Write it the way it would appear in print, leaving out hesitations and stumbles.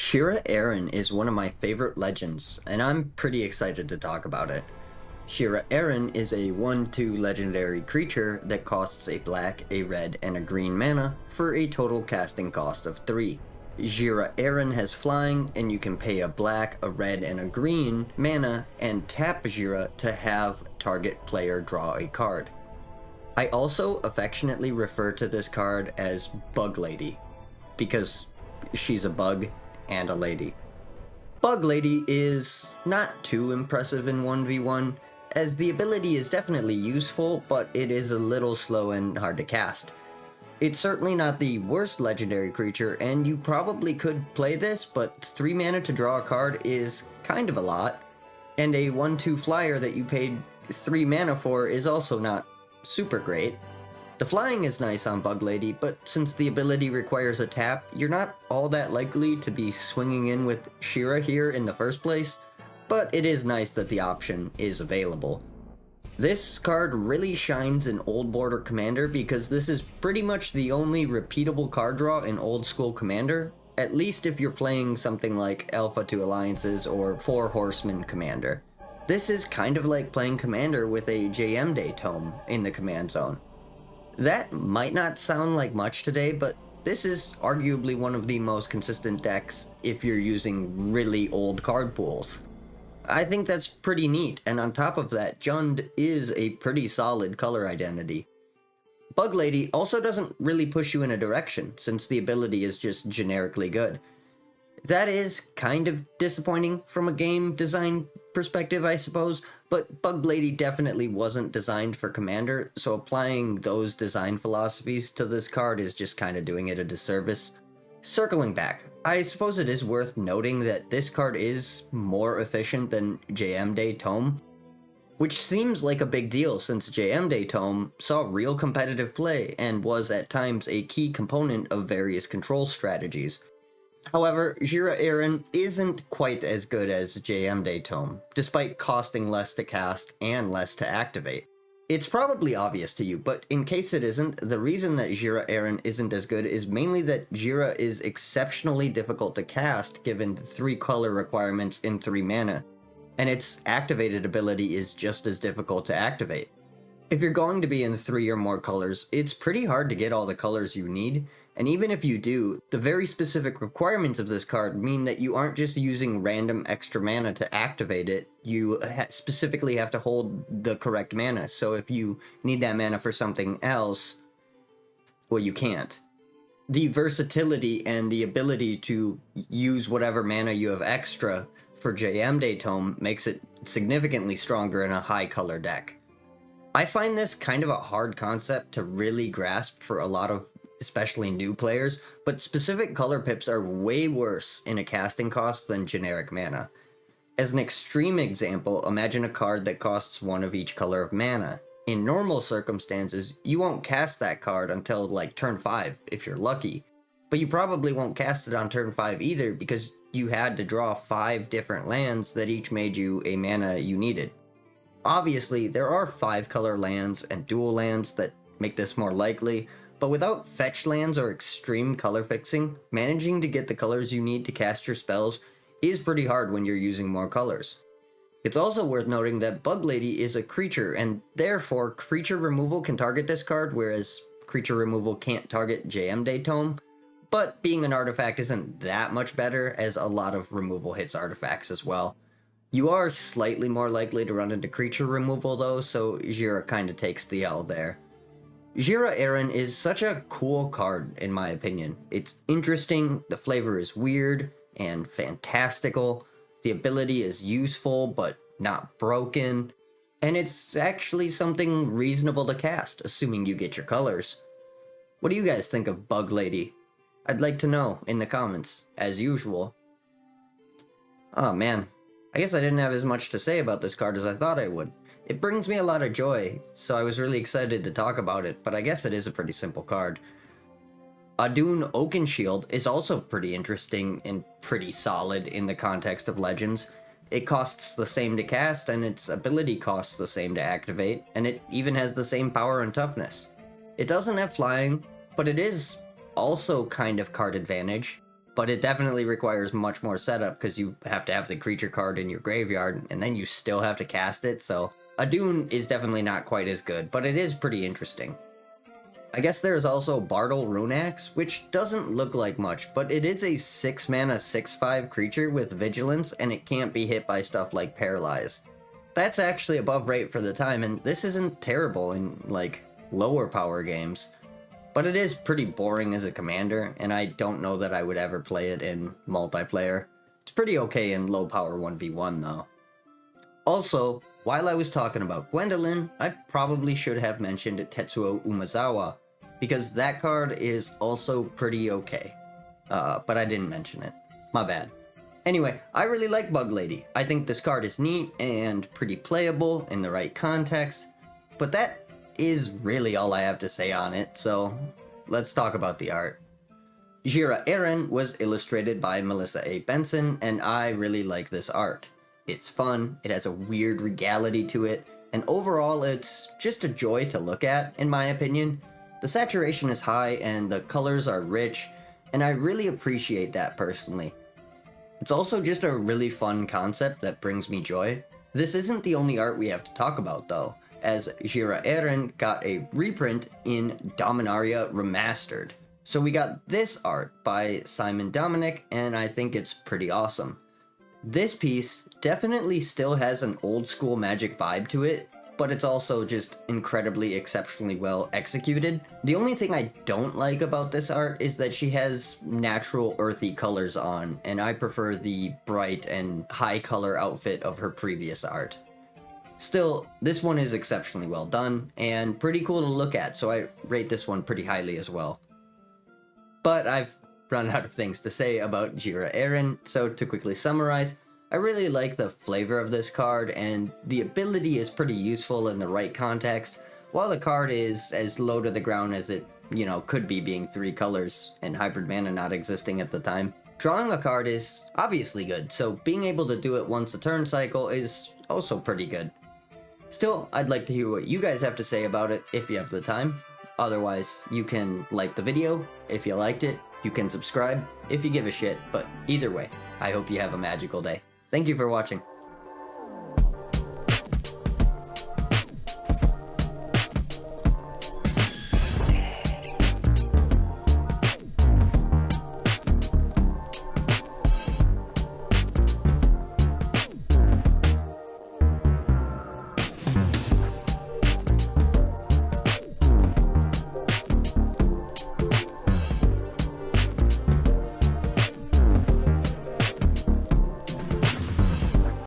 Xira Arien is one of my favorite legends, and I'm pretty excited to talk about it. Xira Arien is a 1/2 legendary creature that costs a black, a red, and a green mana for a total casting cost of 3. Xira Arien has flying, and you can pay a black, a red, and a green mana and tap Xira to have target player draw a card. I also affectionately refer to this card as Bug Lady, because she's a bug and a lady. Bug Lady is not too impressive in 1v1, as the ability is definitely useful, but it is a little slow and hard to cast. It's certainly not the worst legendary creature, and you probably could play this, but 3 mana to draw a card is kind of a lot, and a 1/2 flyer that you paid 3 mana for is also not super great. The flying is nice on Bug Lady, but since the ability requires a tap, you're not all that likely to be swinging in with Xira here in the first place, but it is nice that the option is available. This card really shines in Old Border Commander because this is pretty much the only repeatable card draw in Old School Commander, at least if you're playing something like Alpha 2 Alliances or 4 Horsemen Commander. This is kind of like playing Commander with a JM Day tome in the command zone. That might not sound like much today, but this is arguably one of the most consistent decks if you're using really old card pools. I think that's pretty neat, and on top of that, Jund is a pretty solid color identity. Bug Lady also doesn't really push you in a direction, since the ability is just generically good. That is kind of disappointing from a game design perspective, I suppose, but Bug Lady definitely wasn't designed for Commander, so applying those design philosophies to this card is just kind of doing it a disservice. Circling back, I suppose it is worth noting that this card is more efficient than JM Day Tome, which seems like a big deal since JM Day Tome saw real competitive play and was at times a key component of various control strategies. However, Xira Arien isn't quite as good as JM Day Tome, despite costing less to cast and less to activate. It's probably obvious to you, but in case it isn't, the reason that Xira Arien isn't as good is mainly that Xira is exceptionally difficult to cast given the 3 color requirements in 3 mana, and its activated ability is just as difficult to activate. If you're going to be in 3 or more colors, it's pretty hard to get all the colors you need, and even if you do, the very specific requirements of this card mean that you aren't just using random extra mana to activate it, you specifically have to hold the correct mana, so if you need that mana for something else, well, you can't. The versatility and the ability to use whatever mana you have extra for JM Day Tome makes it significantly stronger in a high color deck. I find this kind of a hard concept to really grasp for a lot of especially new players, but specific color pips are way worse in a casting cost than generic mana. As an extreme example, imagine a card that costs 1 of each color of mana. In normal circumstances, you won't cast that card until like turn 5 if you're lucky, but you probably won't cast it on turn 5 either because you had to draw 5 different lands that each made you a mana you needed. Obviously, there are 5 color lands and dual lands that make this more likely, but without fetch lands or extreme color fixing, managing to get the colors you need to cast your spells is pretty hard when you're using more colors. It's also worth noting that Bug Lady is a creature, and therefore creature removal can target this card, whereas creature removal can't target JM Day Tome, but being an artifact isn't that much better, as a lot of removal hits artifacts as well. You are slightly more likely to run into creature removal though, so Xira kinda takes the L there. Xira Arien is such a cool card, in my opinion. It's interesting, the flavor is weird and fantastical, the ability is useful but not broken, and it's actually something reasonable to cast, assuming you get your colors. What do you guys think of Bug Lady? I'd like to know in the comments, as usual. Oh man, I guess I didn't have as much to say about this card as I thought I would. It brings me a lot of joy, so I was really excited to talk about it, but I guess it is a pretty simple card. Adun Oakenshield is also pretty interesting and pretty solid in the context of Legends. It costs the same to cast, and its ability costs the same to activate, and it even has the same power and toughness. It doesn't have flying, but it is also kind of card advantage, but it definitely requires much more setup because you have to have the creature card in your graveyard, and then you still have to cast it, so a Dune is definitely not quite as good, but it is pretty interesting. I guess there's also Bartle Runax, which doesn't look like much, but it is a 6 mana 6/5 creature with vigilance, and it can't be hit by stuff like Paralyze. That's actually above rate for the time, and this isn't terrible in, like, lower power games. But it is pretty boring as a commander, and I don't know that I would ever play it in multiplayer. It's pretty okay in low power 1v1 though. Also, while I was talking about Gwendolyn, I probably should have mentioned Tetsuo Umezawa, because that card is also pretty okay. But I didn't mention it. My bad. Anyway, I really like Bug Lady. I think this card is neat and pretty playable in the right context, but that is really all I have to say on it, so let's talk about the art. Xira Arien was illustrated by Melissa A. Benson, and I really like this art. It's fun, it has a weird regality to it, and overall it's just a joy to look at, in my opinion. The saturation is high and the colors are rich, and I really appreciate that personally. It's also just a really fun concept that brings me joy. This isn't the only art we have to talk about though, as Xira Arien got a reprint in Dominaria Remastered. So we got this art by Simon Dominic, and I think it's pretty awesome. This piece definitely still has an old school Magic vibe to it, but it's also just incredibly exceptionally well executed. The only thing I don't like about this art is that she has natural earthy colors on, and I prefer the bright and high color outfit of her previous art. Still, this one is exceptionally well done, and pretty cool to look at, so I rate this one pretty highly as well. But I've run out of things to say about Xira Arien, so to quickly summarize, I really like the flavor of this card, and the ability is pretty useful in the right context, while the card is as low to the ground as it, could be, being 3 colors, and hybrid mana not existing at the time. Drawing a card is obviously good, so being able to do it once a turn cycle is also pretty good. Still, I'd like to hear what you guys have to say about it if you have the time. Otherwise, you can like the video if you liked it, you can subscribe if you give a shit, but either way, I hope you have a magical day. Thank you for watching.